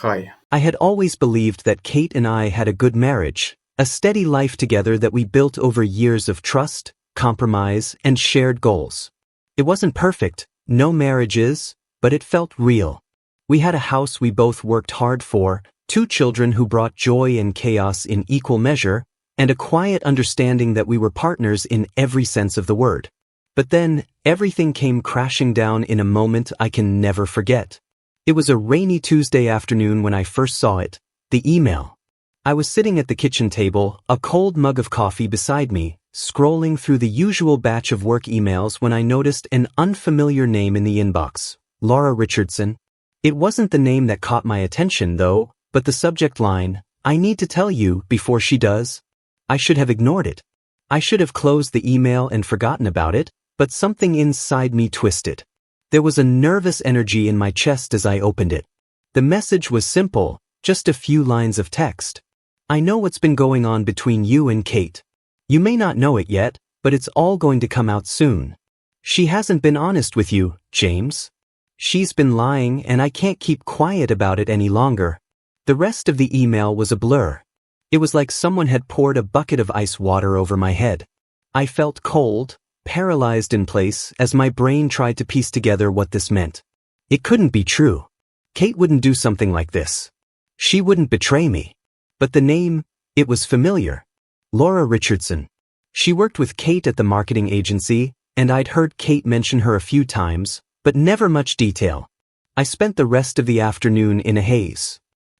Hi. I had always believed that Kate and I had a good marriage, a steady life together that we built over years of trust, compromise, and shared goals. It wasn't perfect, no marriage is, but it felt real. We had a house we both worked hard for, 2 children who brought joy and chaos in equal measure, and a quiet understanding that we were partners in every sense of the word. But then, everything came crashing down in a moment I can never forget. It was a rainy Tuesday afternoon when I first saw it, the email. I was sitting at the kitchen table, a cold mug of coffee beside me, scrolling through the usual batch of work emails when I noticed an unfamiliar name in the inbox, Laura Richardson. It wasn't the name that caught my attention, though, but the subject line, "I need to tell you before she does." I should have ignored it. I should have closed the email and forgotten about it, but something inside me twisted. There was a nervous energy in my chest as I opened it. The message was simple, just a few lines of text. "I know what's been going on between you and Kate. You may not know it yet, but it's all going to come out soon. She hasn't been honest with you, James. She's been lying and I can't keep quiet about it any longer." The rest of the email was a blur. It was like someone had poured a bucket of ice water over my head. I felt cold, paralyzed in place as my brain tried to piece together what this meant. It couldn't be true. Kate wouldn't do something like this. She wouldn't betray me. But the name, it was familiar. Laura Richardson. She worked with Kate at the marketing agency, and I'd heard Kate mention her a few times, but never much detail. I spent the rest of the afternoon in a haze.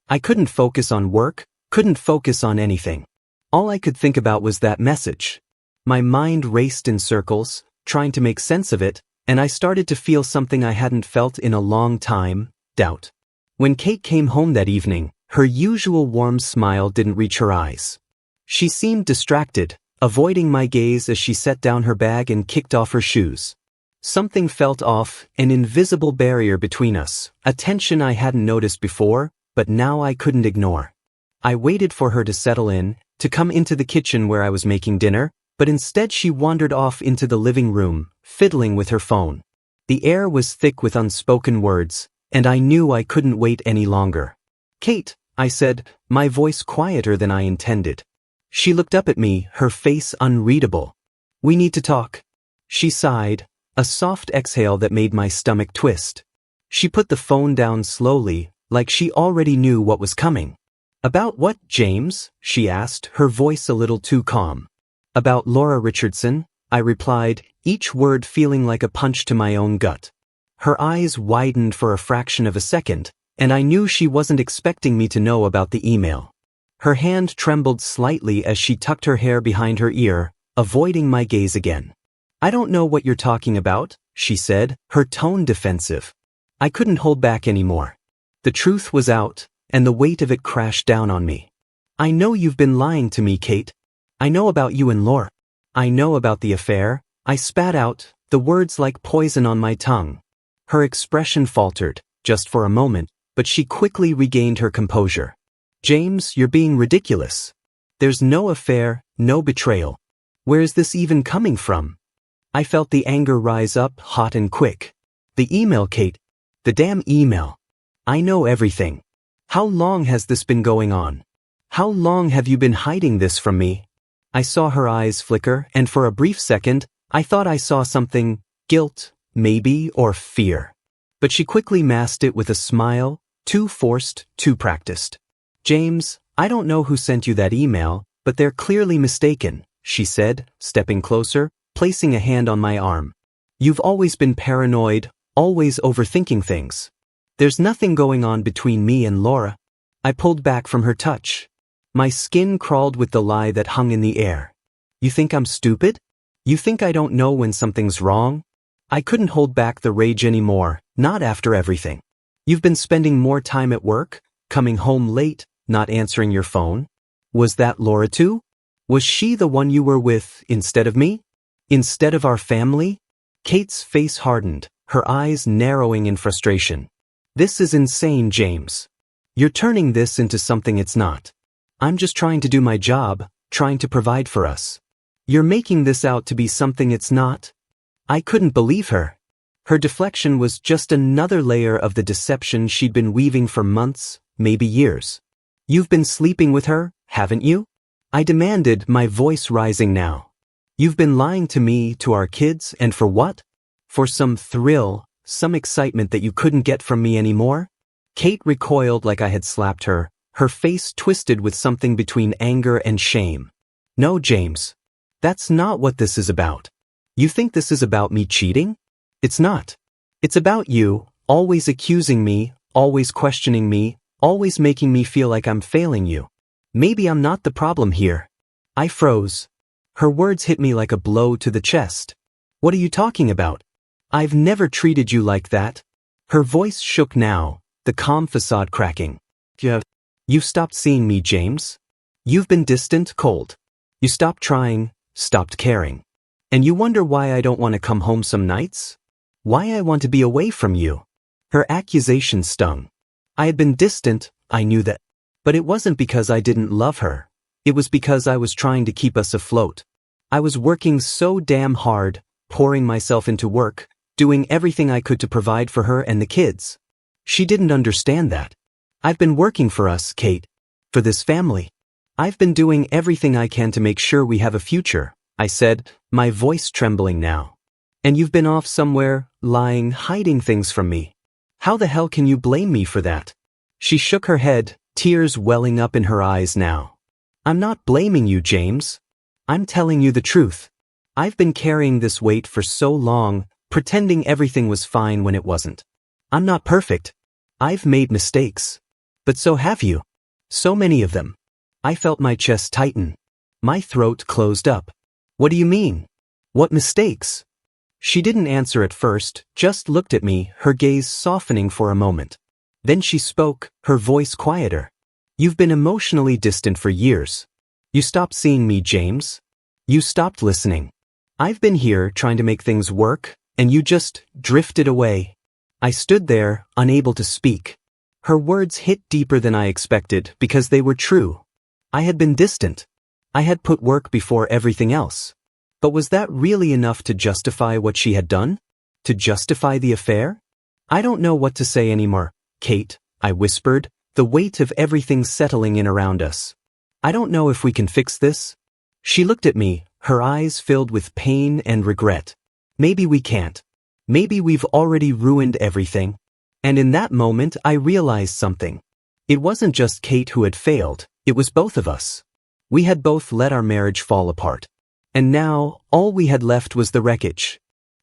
I couldn't focus on work, couldn't focus on anything. All I could think about was that message. My mind raced in circles, trying to make sense of it, and I started to feel something I hadn't felt in a long time, doubt. When Kate came home that evening, her usual warm smile didn't reach her eyes. She seemed distracted, avoiding my gaze as she set down her bag and kicked off her shoes. Something felt off, an invisible barrier between us, a tension I hadn't noticed before, but now I couldn't ignore. I waited for her to settle in, to come into the kitchen where I was making dinner, but instead she wandered off into the living room, fiddling with her phone. The air was thick with unspoken words, and I knew I couldn't wait any longer. "Kate," I said, my voice quieter than I intended. She looked up at me, her face unreadable. "We need to talk." She sighed, a soft exhale that made my stomach twist. She put the phone down slowly, like she already knew what was coming. "About what, James?" she asked, her voice a little too calm. "About Laura Richardson," I replied, each word feeling like a punch to my own gut. Her eyes widened for a fraction of a second, and I knew she wasn't expecting me to know about the email. Her hand trembled slightly as she tucked her hair behind her ear, avoiding my gaze again. "I don't know what you're talking about," she said, her tone defensive. I couldn't hold back anymore. The truth was out, and the weight of it crashed down on me. "I know you've been lying to me, Kate. I know about you and Laura. I know about the affair," I spat out, the words like poison on my tongue. Her expression faltered, just for a moment, but she quickly regained her composure. "James, you're being ridiculous. There's no affair, no betrayal. Where is this even coming from?" I felt the anger rise up, hot and quick. "The email, Kate. The damn email. I know everything. How long has this been going on? How long have you been hiding this from me?" I saw her eyes flicker, and for a brief second, I thought I saw something, guilt, maybe, or fear. But she quickly masked it with a smile, too forced, too practiced. "James, I don't know who sent you that email, but they're clearly mistaken," she said, stepping closer, placing a hand on my arm. "You've always been paranoid, always overthinking things. There's nothing going on between me and Laura." I pulled back from her touch. My skin crawled with the lie that hung in the air. "You think I'm stupid? You think I don't know when something's wrong?" I couldn't hold back the rage anymore, not after everything. "You've been spending more time at work, coming home late, not answering your phone. Was that Laura too? Was she the one you were with instead of me? Instead of our family?" Kate's face hardened, her eyes narrowing in frustration. "This is insane, James. You're turning this into something it's not. I'm just trying to do my job, trying to provide for us. You're making this out to be something it's not." I couldn't believe her. Her deflection was just another layer of the deception she'd been weaving for months, maybe years. "You've been sleeping with her, haven't you?" I demanded, my voice rising now. "You've been lying to me, to our kids, and for what? For some thrill, some excitement that you couldn't get from me anymore?" Kate recoiled like I had slapped her, her face twisted with something between anger and shame. "No, James. That's not what this is about. You think this is about me cheating? It's not. It's about you, always accusing me, always questioning me, always making me feel like I'm failing you. Maybe I'm not the problem here." I froze. Her words hit me like a blow to the chest. "What are you talking about? I've never treated you like that." Her voice shook now, the calm facade cracking. You've stopped seeing me, James. You've been distant, cold. You stopped trying, stopped caring. And you wonder why I don't want to come home some nights? Why I want to be away from you?" Her accusation stung. I had been distant, I knew that. But it wasn't because I didn't love her. It was because I was trying to keep us afloat. I was working so damn hard, pouring myself into work, doing everything I could to provide for her and the kids. She didn't understand that. I've been working for us, Kate. For this family. I've been doing everything I can to make sure we have a future, I said, my voice trembling now. And you've been off somewhere, lying, hiding things from me. How the hell can you blame me for that? She shook her head, tears welling up in her eyes now. I'm not blaming you, James. I'm telling you the truth. I've been carrying this weight for so long, pretending everything was fine when it wasn't. I'm not perfect. I've made mistakes. But so have you. So many of them. I felt my chest tighten. My throat closed up. What do you mean? What mistakes? She didn't answer at first, just looked at me, her gaze softening for a moment. Then she spoke, her voice quieter. You've been emotionally distant for years. You stopped seeing me, James. You stopped listening. I've been here trying to make things work, and you just drifted away. I stood there, unable to speak. Her words hit deeper than I expected because they were true. I had been distant. I had put work before everything else. But was that really enough to justify what she had done? To justify the affair? I don't know what to say anymore, Kate, I whispered, the weight of everything settling in around us. I don't know if we can fix this. She looked at me, her eyes filled with pain and regret. Maybe we can't. Maybe we've already ruined everything. And in that moment I realized something. It wasn't just Kate who had failed, it was both of us. We had both let our marriage fall apart. And now, all we had left was the wreckage.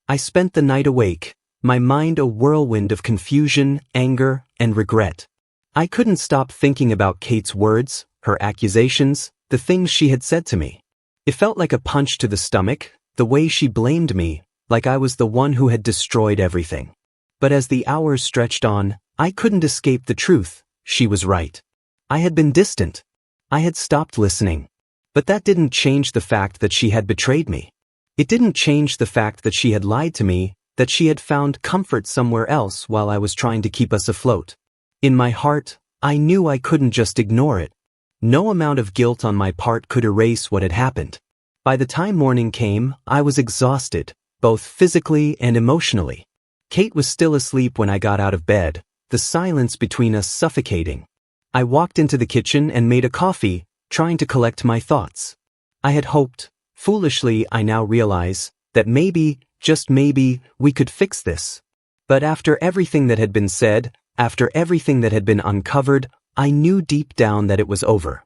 I spent the night awake, my mind a whirlwind of confusion, anger, and regret. I couldn't stop thinking about Kate's words, her accusations, the things she had said to me. It felt like a punch to the stomach, the way she blamed me, like I was the one who had destroyed everything. But as the hours stretched on, I couldn't escape the truth. She was right. I had been distant. I had stopped listening. But that didn't change the fact that she had betrayed me. It didn't change the fact that she had lied to me, that she had found comfort somewhere else while I was trying to keep us afloat. In my heart, I knew I couldn't just ignore it. No amount of guilt on my part could erase what had happened. By the time morning came, I was exhausted, both physically and emotionally. Kate was still asleep when I got out of bed, the silence between us suffocating. I walked into the kitchen and made a coffee, trying to collect my thoughts. I had hoped, foolishly I now realize, that maybe, just maybe, we could fix this. But after everything that had been said, after everything that had been uncovered, I knew deep down that it was over.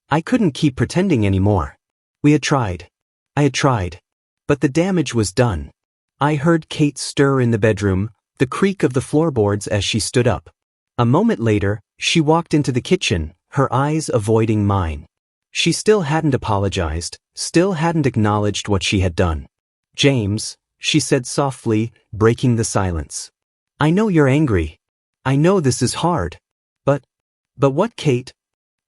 I couldn't keep pretending anymore. We had tried. I had tried. But the damage was done. I heard Kate stir in the bedroom, the creak of the floorboards as she stood up. A moment later, she walked into the kitchen, her eyes avoiding mine. She still hadn't apologized, still hadn't acknowledged what she had done. James, she said softly, breaking the silence. I know you're angry. I know this is hard. But what, Kate?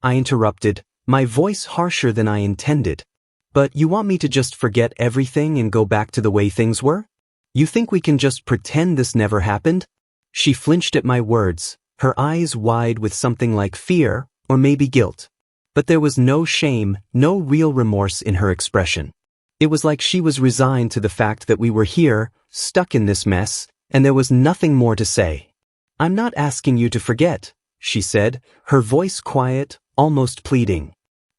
I interrupted, my voice harsher than I intended. But you want me to just forget everything and go back to the way things were? You think we can just pretend this never happened? She flinched at my words, her eyes wide with something like fear, or maybe guilt. But there was no shame, no real remorse in her expression. It was like she was resigned to the fact that we were here, stuck in this mess, and there was nothing more to say. "I'm not asking you to forget," she said, her voice quiet, almost pleading.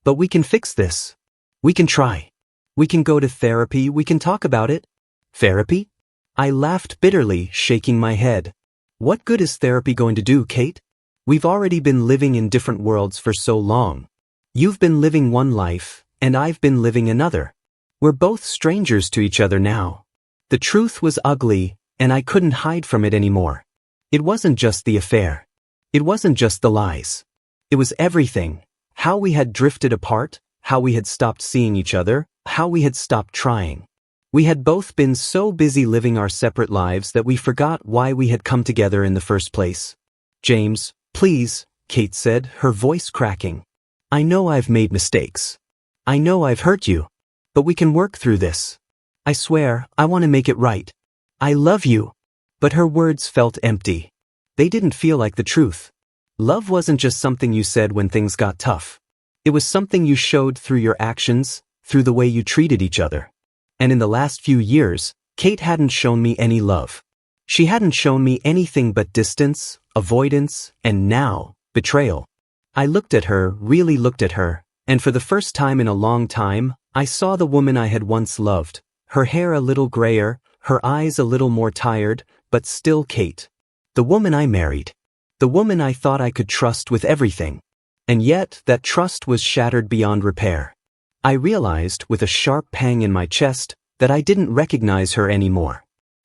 "But we can fix this. We can try. We can go to therapy, we can talk about it." "Therapy?" I laughed bitterly, shaking my head. "What good is therapy going to do, Kate? We've already been living in different worlds for so long. You've been living one life, and I've been living another. We're both strangers to each other now." The truth was ugly, and I couldn't hide from it anymore. It wasn't just the affair. It wasn't just the lies. It was everything. How we had drifted apart, how we had stopped seeing each other, how we had stopped trying. We had both been so busy living our separate lives that we forgot why we had come together in the first place. "James, please," Kate said, her voice cracking. "I know I've made mistakes. I know I've hurt you. But we can work through this. I swear, I want to make it right. I love you." But her words felt empty. They didn't feel like the truth. Love wasn't just something you said when things got tough. It was something you showed through your actions, through the way you treated each other. And in the last few years, Kate hadn't shown me any love. She hadn't shown me anything but distance, avoidance, and now, betrayal. I looked at her, really looked at her, and for the first time in a long time, I saw the woman I had once loved, her hair a little grayer, her eyes a little more tired, but still Kate. The woman I married. The woman I thought I could trust with everything. And yet, that trust was shattered beyond repair. I realized, with a sharp pang in my chest, that I didn't recognize her anymore.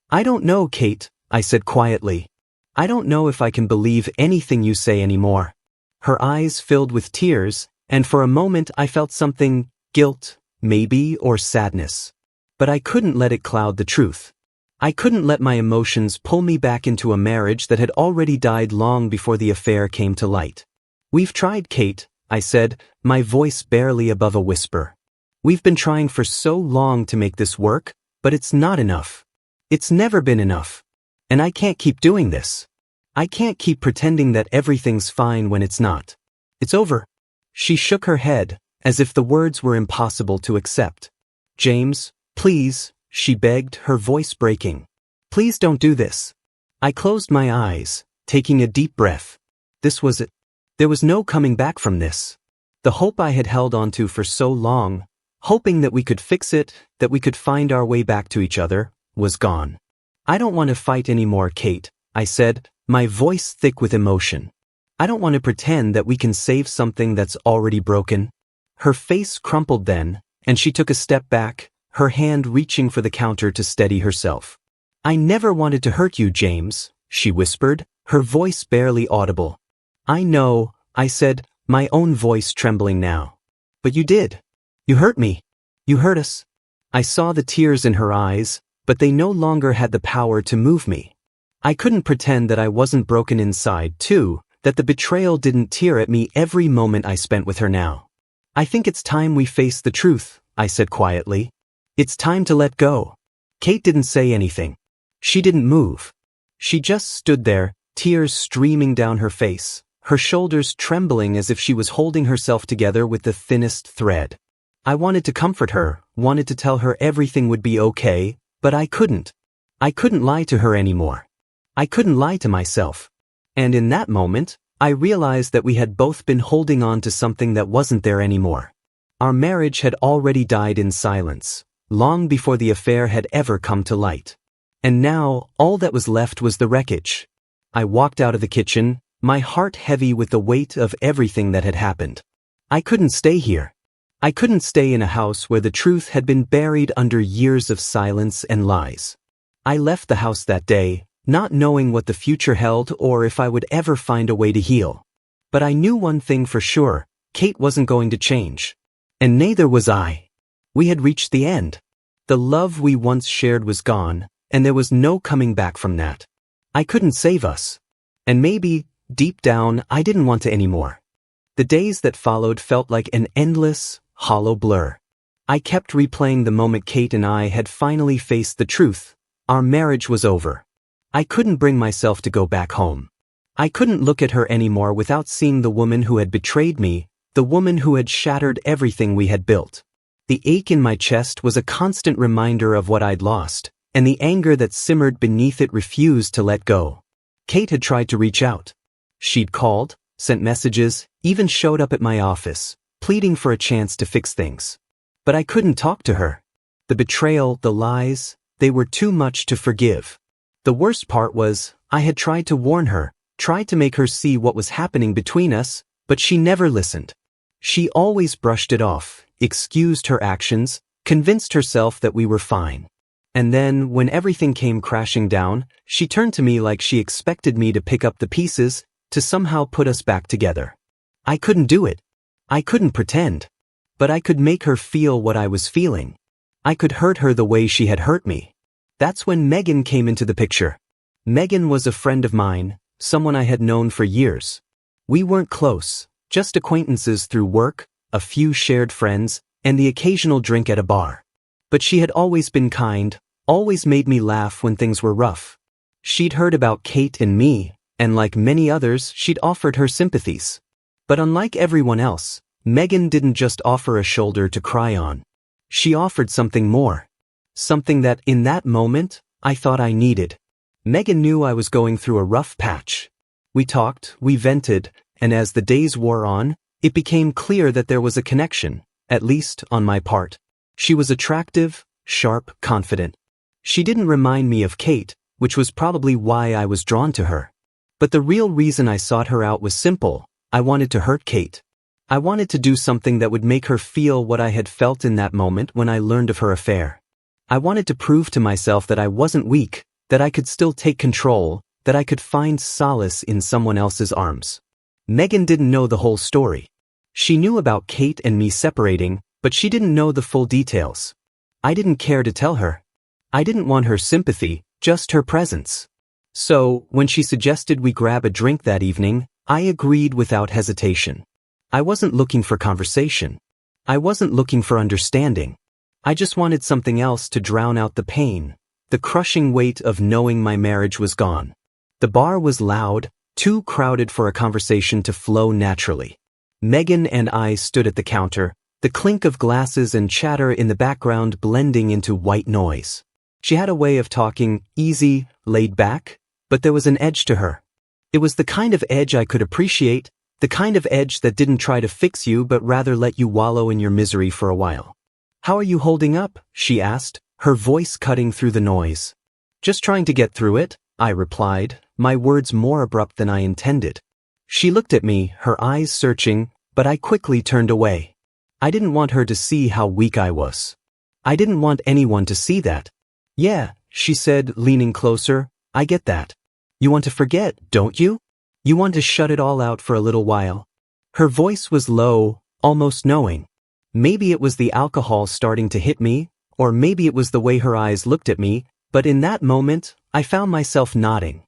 "I don't know, Kate," I said quietly. "I don't know if I can believe anything you say anymore." Her eyes filled with tears, and for a moment I felt something, guilt, maybe, or sadness. But I couldn't let it cloud the truth. I couldn't let my emotions pull me back into a marriage that had already died long before the affair came to light. "We've tried, Kate," I said, my voice barely above a whisper. "We've been trying for so long to make this work, but it's not enough. It's never been enough. And I can't keep doing this. I can't keep pretending that everything's fine when it's not. It's over." She shook her head, as if the words were impossible to accept. "James, please," she begged, her voice breaking. "Please don't do this." I closed my eyes, taking a deep breath. This was it. There was no coming back from this. The hope I had held onto for so long, hoping that we could fix it, that we could find our way back to each other, was gone. "I don't want to fight anymore, Kate," I said, my voice thick with emotion. "I don't want to pretend that we can save something that's already broken." Her face crumpled then, and she took a step back, her hand reaching for the counter to steady herself. "I never wanted to hurt you, James," she whispered, her voice barely audible. "I know," I said, my own voice trembling now. "But you did. You hurt me. You hurt us." I saw the tears in her eyes, but they no longer had the power to move me. I couldn't pretend that I wasn't broken inside too, that the betrayal didn't tear at me every moment I spent with her now. "I think it's time we face the truth," I said quietly. "It's time to let go." Kate didn't say anything. She didn't move. She just stood there, tears streaming down her face, her shoulders trembling as if she was holding herself together with the thinnest thread. I wanted to comfort her, wanted to tell her everything would be okay, but I couldn't. I couldn't lie to her anymore. I couldn't lie to myself. And in that moment, I realized that we had both been holding on to something that wasn't there anymore. Our marriage had already died in silence, long before the affair had ever come to light. And now, all that was left was the wreckage. I walked out of the kitchen, my heart heavy with the weight of everything that had happened. I couldn't stay here. I couldn't stay in a house where the truth had been buried under years of silence and lies. I left the house that day, not knowing what the future held or if I would ever find a way to heal. But I knew one thing for sure, Kate wasn't going to change. And neither was I. We had reached the end. The love we once shared was gone, and there was no coming back from that. I couldn't save us. And maybe, deep down, I didn't want to anymore. The days that followed felt like an endless, hollow blur. I kept replaying the moment Kate and I had finally faced the truth. Our marriage was over. I couldn't bring myself to go back home. I couldn't look at her anymore without seeing the woman who had betrayed me, the woman who had shattered everything we had built. The ache in my chest was a constant reminder of what I'd lost, and the anger that simmered beneath it refused to let go. Kate had tried to reach out. She'd called, sent messages, even showed up at my office, pleading for a chance to fix things. But I couldn't talk to her. The betrayal, the lies, they were too much to forgive. The worst part was, I had tried to warn her, tried to make her see what was happening between us, but she never listened. She always brushed it off, excused her actions, convinced herself that we were fine. And then, when everything came crashing down, she turned to me like she expected me to pick up the pieces, to somehow put us back together. I couldn't do it. I couldn't pretend. But I could make her feel what I was feeling. I could hurt her the way she had hurt me. That's when Megan came into the picture. Megan was a friend of mine, someone I had known for years. We weren't close, just acquaintances through work, a few shared friends, and the occasional drink at a bar. But she had always been kind, always made me laugh when things were rough. She'd heard about Kate and me, and like many others, she'd offered her sympathies. But unlike everyone else, Megan didn't just offer a shoulder to cry on. She offered something more. Something that, in that moment, I thought I needed. Megan knew I was going through a rough patch. We talked, we vented, and as the days wore on, it became clear that there was a connection, at least on my part. She was attractive, sharp, confident. She didn't remind me of Kate, which was probably why I was drawn to her. But the real reason I sought her out was simple. I wanted to hurt Kate. I wanted to do something that would make her feel what I had felt in that moment when I learned of her affair. I wanted to prove to myself that I wasn't weak, that I could still take control, that I could find solace in someone else's arms. Megan didn't know the whole story. She knew about Kate and me separating, but she didn't know the full details. I didn't care to tell her. I didn't want her sympathy, just her presence. So, when she suggested we grab a drink that evening, I agreed without hesitation. I wasn't looking for conversation. I wasn't looking for understanding. I just wanted something else to drown out the pain, the crushing weight of knowing my marriage was gone. The bar was loud, too crowded for a conversation to flow naturally. Megan and I stood at the counter, the clink of glasses and chatter in the background blending into white noise. She had a way of talking, easy, laid back, but there was an edge to her. It was the kind of edge I could appreciate, the kind of edge that didn't try to fix you but rather let you wallow in your misery for a while. "How are you holding up?" she asked, her voice cutting through the noise. "Just trying to get through it," I replied, my words more abrupt than I intended. She looked at me, her eyes searching, but I quickly turned away. I didn't want her to see how weak I was. I didn't want anyone to see that. "Yeah," she said, leaning closer, "I get that. You want to forget, don't you? You want to shut it all out for a little while." Her voice was low, almost knowing. Maybe it was the alcohol starting to hit me, or maybe it was the way her eyes looked at me, but in that moment, I found myself nodding.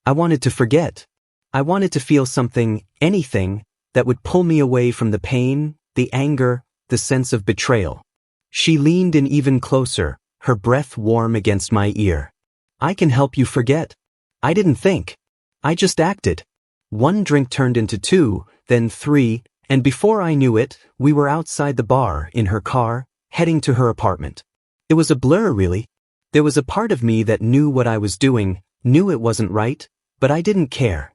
I wanted to forget. I wanted to feel something, anything, that would pull me away from the pain, the anger, the sense of betrayal. She leaned in even closer, her breath warm against my ear. "I can help you forget." I didn't think. I just acted. One drink turned into two, then three, and before I knew it, we were outside the bar, in her car, heading to her apartment. It was a blur, really. There was a part of me that knew what I was doing, knew it wasn't right, but I didn't care.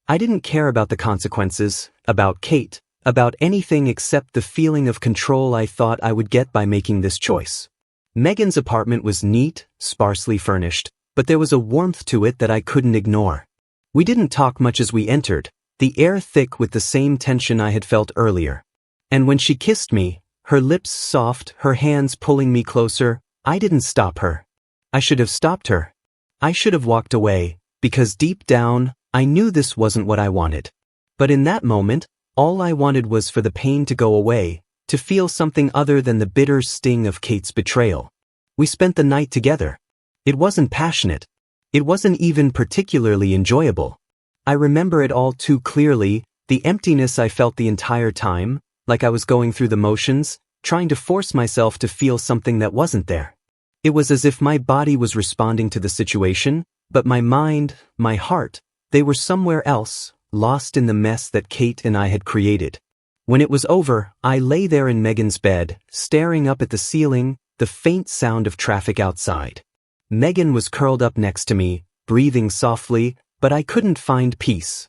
I didn't care about the consequences, about Kate, about anything except the feeling of control I thought I would get by making this choice. Megan's apartment was neat, sparsely furnished, but there was a warmth to it that I couldn't ignore. We didn't talk much as we entered, the air thick with the same tension I had felt earlier. And when she kissed me, her lips soft, her hands pulling me closer, I didn't stop her. I should have stopped her. I should have walked away, because deep down, I knew this wasn't what I wanted. But in that moment, all I wanted was for the pain to go away, to feel something other than the bitter sting of Kate's betrayal. We spent the night together. It wasn't passionate. It wasn't even particularly enjoyable. I remember it all too clearly, the emptiness I felt the entire time, like I was going through the motions, trying to force myself to feel something that wasn't there. It was as if my body was responding to the situation, but my mind, my heart, they were somewhere else, lost in the mess that Kate and I had created. When it was over, I lay there in Megan's bed, staring up at the ceiling, the faint sound of traffic outside. Megan was curled up next to me, breathing softly, but I couldn't find peace.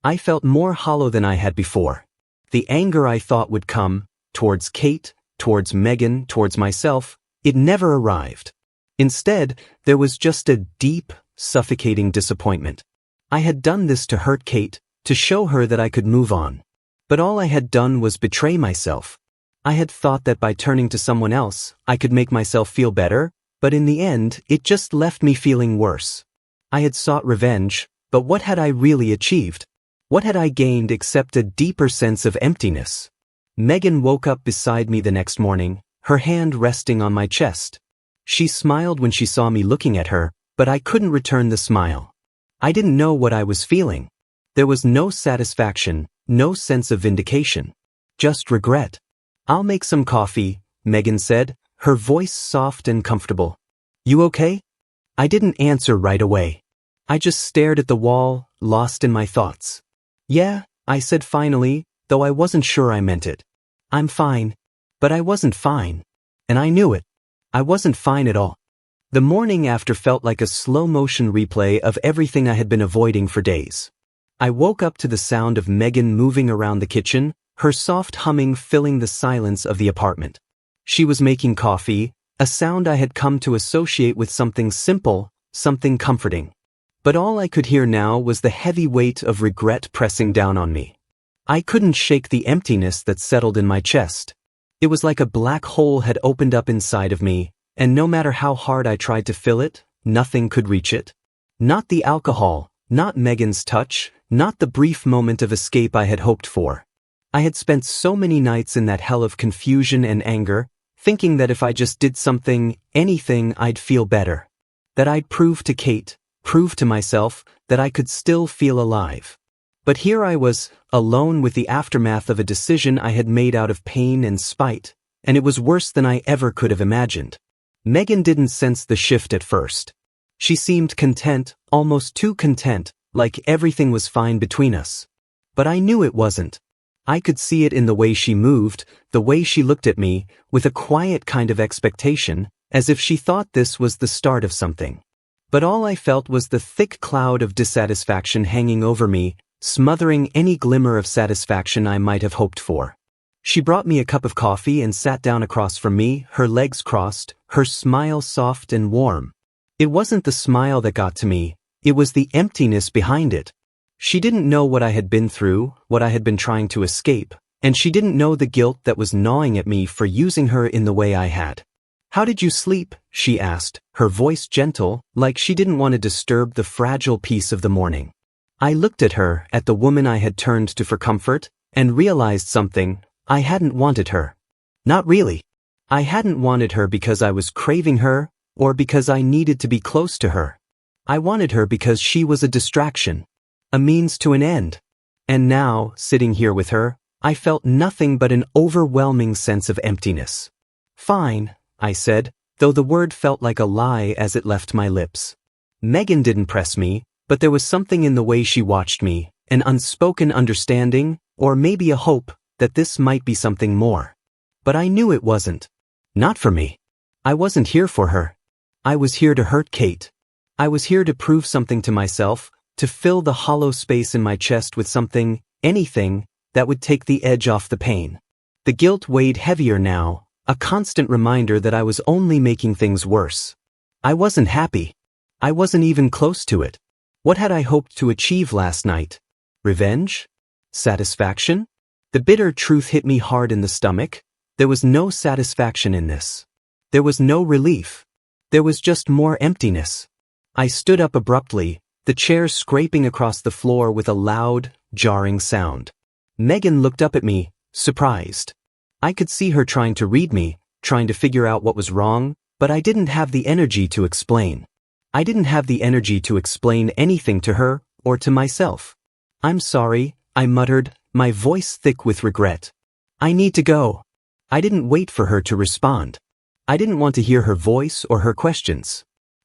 I felt more hollow than I had before. The anger I thought would come, towards Kate, towards Megan, towards myself, it never arrived. Instead, there was just a deep, suffocating disappointment. I had done this to hurt Kate, to show her that I could move on. But all I had done was betray myself. I had thought that by turning to someone else, I could make myself feel better, but in the end, it just left me feeling worse. I had sought revenge, but what had I really achieved? What had I gained except a deeper sense of emptiness? Megan woke up beside me the next morning, her hand resting on my chest. She smiled when she saw me looking at her, but I couldn't return the smile. I didn't know what I was feeling. There was no satisfaction, no sense of vindication. Just regret. "I'll make some coffee," Megan said, her voice soft and comfortable. "You okay?" I didn't answer right away. I just stared at the wall, lost in my thoughts. "Yeah," I said finally, though I wasn't sure I meant it. "I'm fine." But I wasn't fine. And I knew it. I wasn't fine at all. The morning after felt like a slow-motion replay of everything I had been avoiding for days. I woke up to the sound of Megan moving around the kitchen, her soft humming filling the silence of the apartment. She was making coffee, a sound I had come to associate with something simple, something comforting. But all I could hear now was the heavy weight of regret pressing down on me. I couldn't shake the emptiness that settled in my chest. It was like a black hole had opened up inside of me, and no matter how hard I tried to fill it, nothing could reach it. Not the alcohol, not Megan's touch, not the brief moment of escape I had hoped for. I had spent so many nights in that hell of confusion and anger, thinking that if I just did something, anything, I'd feel better. That I'd prove to Kate, prove to myself, that I could still feel alive. But here I was, alone with the aftermath of a decision I had made out of pain and spite, and it was worse than I ever could have imagined. Megan didn't sense the shift at first. She seemed content, almost too content, like everything was fine between us. But I knew it wasn't. I could see it in the way she moved, the way she looked at me, with a quiet kind of expectation, as if she thought this was the start of something. But all I felt was the thick cloud of dissatisfaction hanging over me, smothering any glimmer of satisfaction I might have hoped for. She brought me a cup of coffee and sat down across from me, her legs crossed, her smile soft and warm. It wasn't the smile that got to me, it was the emptiness behind it. She didn't know what I had been through, what I had been trying to escape, and she didn't know the guilt that was gnawing at me for using her in the way I had. "How did you sleep?" she asked, her voice gentle, like she didn't want to disturb the fragile peace of the morning. I looked at her, at the woman I had turned to for comfort, and realized something. I hadn't wanted her. Not really. I hadn't wanted her because I was craving her, or because I needed to be close to her. I wanted her because she was a distraction, a means to an end. And now, sitting here with her, I felt nothing but an overwhelming sense of emptiness. "Fine," I said, though the word felt like a lie as it left my lips. Megan didn't press me, but there was something in the way she watched me, an unspoken understanding, or maybe a hope, that this might be something more. But I knew it wasn't. Not for me. I wasn't here for her. I was here to hurt Kate. I was here to prove something to myself, to fill the hollow space in my chest with something, anything, that would take the edge off the pain. The guilt weighed heavier now, a constant reminder that I was only making things worse. I wasn't happy. I wasn't even close to it. What had I hoped to achieve last night? Revenge? Satisfaction? The bitter truth hit me hard in the stomach. There was no satisfaction in this. There was no relief. There was just more emptiness. I stood up abruptly, the chair scraping across the floor with a loud, jarring sound. Megan looked up at me, surprised. I could see her trying to read me, trying to figure out what was wrong, but I didn't have the energy to explain. I didn't have the energy to explain anything to her, or to myself. "I'm sorry," I muttered, my voice thick with regret. "I need to go." I didn't wait for her to respond. I didn't want to hear her voice or her questions.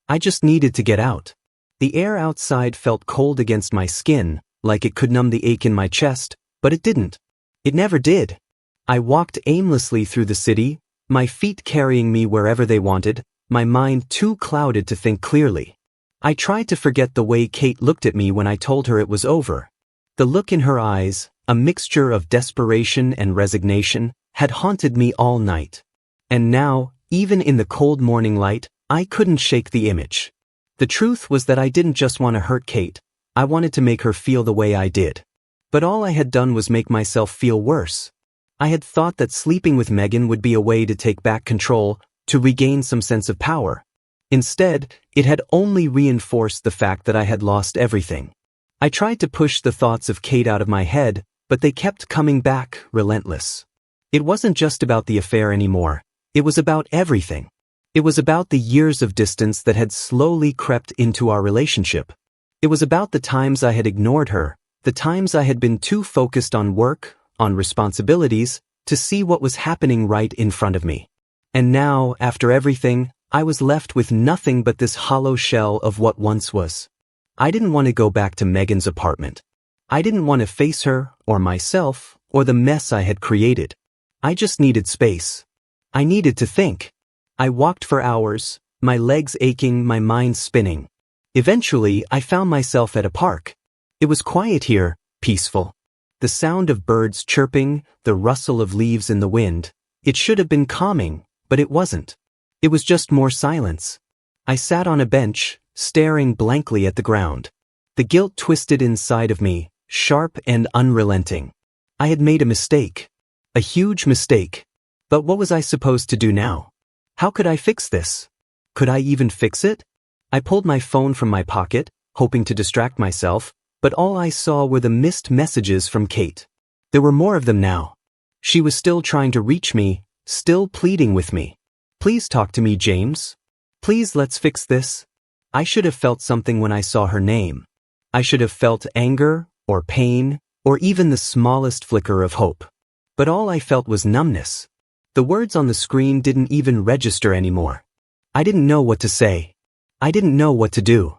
I just needed to get out. The air outside felt cold against my skin, like it could numb the ache in my chest, but it didn't. It never did. I walked aimlessly through the city, my feet carrying me wherever they wanted, my mind too clouded to think clearly. I tried to forget the way Kate looked at me when I told her it was over. The look in her eyes, a mixture of desperation and resignation, had haunted me all night. And now, even in the cold morning light, I couldn't shake the image. The truth was that I didn't just want to hurt Kate, I wanted to make her feel the way I did. But all I had done was make myself feel worse. I had thought that sleeping with Megan would be a way to take back control, to regain some sense of power. Instead, it had only reinforced the fact that I had lost everything. I tried to push the thoughts of Kate out of my head, but they kept coming back, relentless. It wasn't just about the affair anymore. It was about everything. It was about the years of distance that had slowly crept into our relationship. It was about the times I had ignored her, the times I had been too focused on work, on responsibilities, to see what was happening right in front of me. And now, after everything, I was left with nothing but this hollow shell of what once was. I didn't want to go back to Megan's apartment. I didn't want to face her, or myself, or the mess I had created. I just needed space. I needed to think. I walked for hours, my legs aching, my mind spinning. Eventually, I found myself at a park. It was quiet here, peaceful. The sound of birds chirping, the rustle of leaves in the wind. It should have been calming, but it wasn't. It was just more silence. I sat on a bench, staring blankly at the ground. The guilt twisted inside of me, sharp and unrelenting. I had made a mistake. A huge mistake. But what was I supposed to do now? How could I fix this? Could I even fix it? I pulled my phone from my pocket, hoping to distract myself, but all I saw were the missed messages from Kate. There were more of them now. She was still trying to reach me, still pleading with me. Please talk to me, James. Please, let's fix this. I should have felt something when I saw her name. I should have felt anger, or pain, or even the smallest flicker of hope. But all I felt was numbness. The words on the screen didn't even register anymore. I didn't know what to say. I didn't know what to do.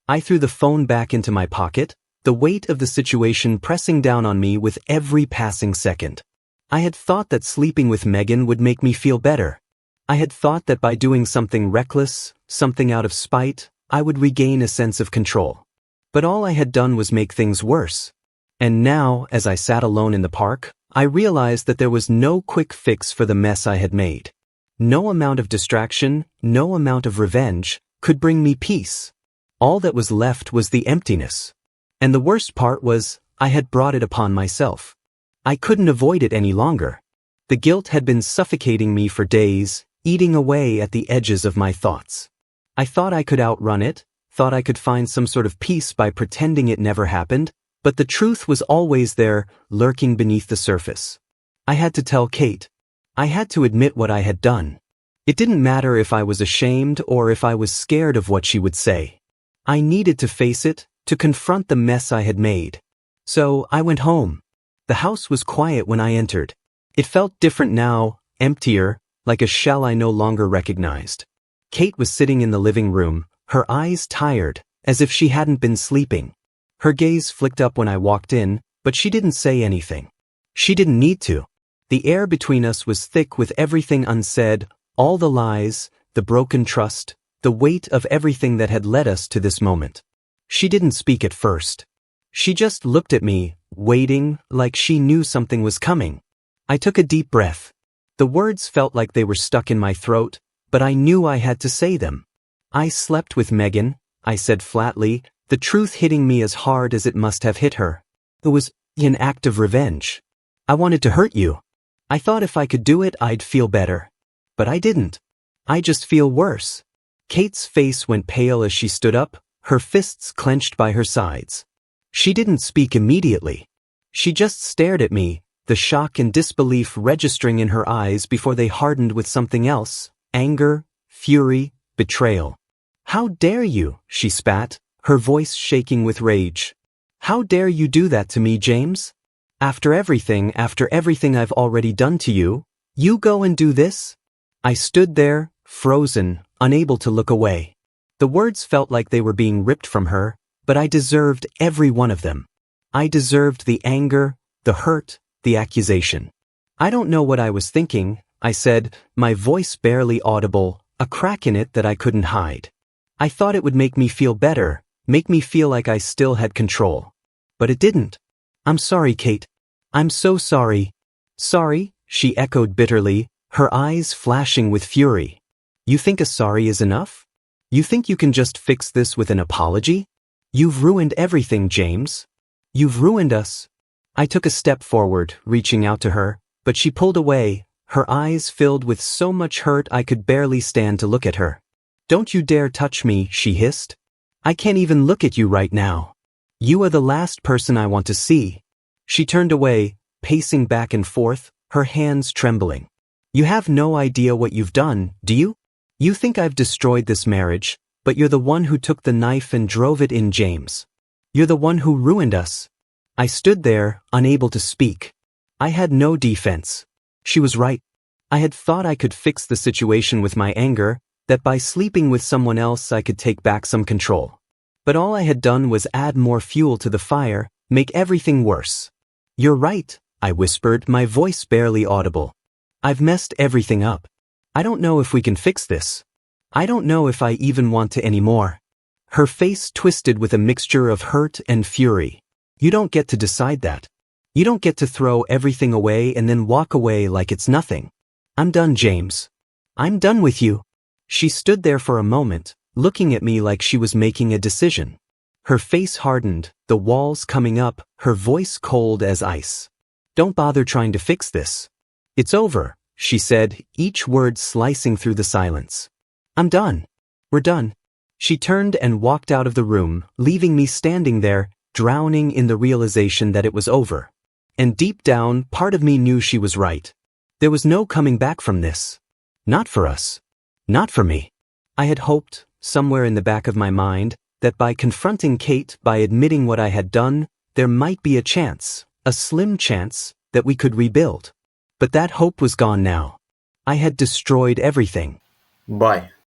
I threw the phone back into my pocket, the weight of the situation pressing down on me with every passing second. I had thought that sleeping with Megan would make me feel better. I had thought that by doing something reckless, something out of spite, I would regain a sense of control. But all I had done was make things worse. And now, as I sat alone in the park, I realized that there was no quick fix for the mess I had made. No amount of distraction, no amount of revenge, could bring me peace. All that was left was the emptiness. And the worst part was, I had brought it upon myself. I couldn't avoid it any longer. The guilt had been suffocating me for days, eating away at the edges of my thoughts. I thought I could outrun it, thought I could find some sort of peace by pretending it never happened, but the truth was always there, lurking beneath the surface. I had to tell Kate. I had to admit what I had done. It didn't matter if I was ashamed or if I was scared of what she would say. I needed to face it, to confront the mess I had made. So I went home. The house was quiet when I entered. It felt different now, emptier, like a shell I no longer recognized. Kate was sitting in the living room, her eyes tired, as if she hadn't been sleeping. Her gaze flicked up when I walked in, but she didn't say anything. She didn't need to. The air between us was thick with everything unsaid, all the lies, the broken trust, the weight of everything that had led us to this moment. She didn't speak at first. She just looked at me, waiting, like she knew something was coming. I took a deep breath. The words felt like they were stuck in my throat, but I knew I had to say them. I slept with Megan, I said flatly, the truth hitting me as hard as it must have hit her. It was an act of revenge. I wanted to hurt you. I thought if I could do it, I'd feel better. But I didn't. I just feel worse. Kate's face went pale as she stood up, her fists clenched by her sides. She didn't speak immediately. She just stared at me, the shock and disbelief registering in her eyes before they hardened with something else, anger, fury, betrayal. "How dare you?" she spat, her voice shaking with rage. "How dare you do that to me, James? After everything I've already done to you, you go and do this?" I stood there, frozen, unable to look away. The words felt like they were being ripped from her, but I deserved every one of them. I deserved the anger, the hurt, the accusation. "I don't know what I was thinking," I said, my voice barely audible, a crack in it that I couldn't hide. I thought it would make me feel better, make me feel like I still had control. But it didn't. I'm sorry, Kate. I'm so sorry. Sorry, she echoed bitterly, her eyes flashing with fury. You think a sorry is enough? You think you can just fix this with an apology? You've ruined everything, James. You've ruined us. I took a step forward, reaching out to her, but she pulled away, her eyes filled with so much hurt I could barely stand to look at her. Don't you dare touch me, she hissed. I can't even look at you right now. You are the last person I want to see. She turned away, pacing back and forth, her hands trembling. You have no idea what you've done, do you? You think I've destroyed this marriage, but you're the one who took the knife and drove it in, James. You're the one who ruined us. I stood there, unable to speak. I had no defense. She was right. I had thought I could fix the situation with my anger, that by sleeping with someone else I could take back some control. But all I had done was add more fuel to the fire, make everything worse. You're right, I whispered, my voice barely audible. I've messed everything up. I don't know if we can fix this. I don't know if I even want to anymore. Her face twisted with a mixture of hurt and fury. You don't get to decide that. You don't get to throw everything away and then walk away like it's nothing. I'm done, James. I'm done with you. She stood there for a moment, looking at me like she was making a decision. Her face hardened, the walls coming up, her voice cold as ice. Don't bother trying to fix this. It's over, she said, each word slicing through the silence. I'm done. We're done. She turned and walked out of the room, leaving me standing there, drowning in the realization that it was over. And deep down, part of me knew she was right. There was no coming back from this. Not for us. Not for me. I had hoped, somewhere in the back of my mind, that by confronting Kate, by admitting what I had done, there might be a chance, a slim chance, that we could rebuild. But that hope was gone now. I had destroyed everything. Bye.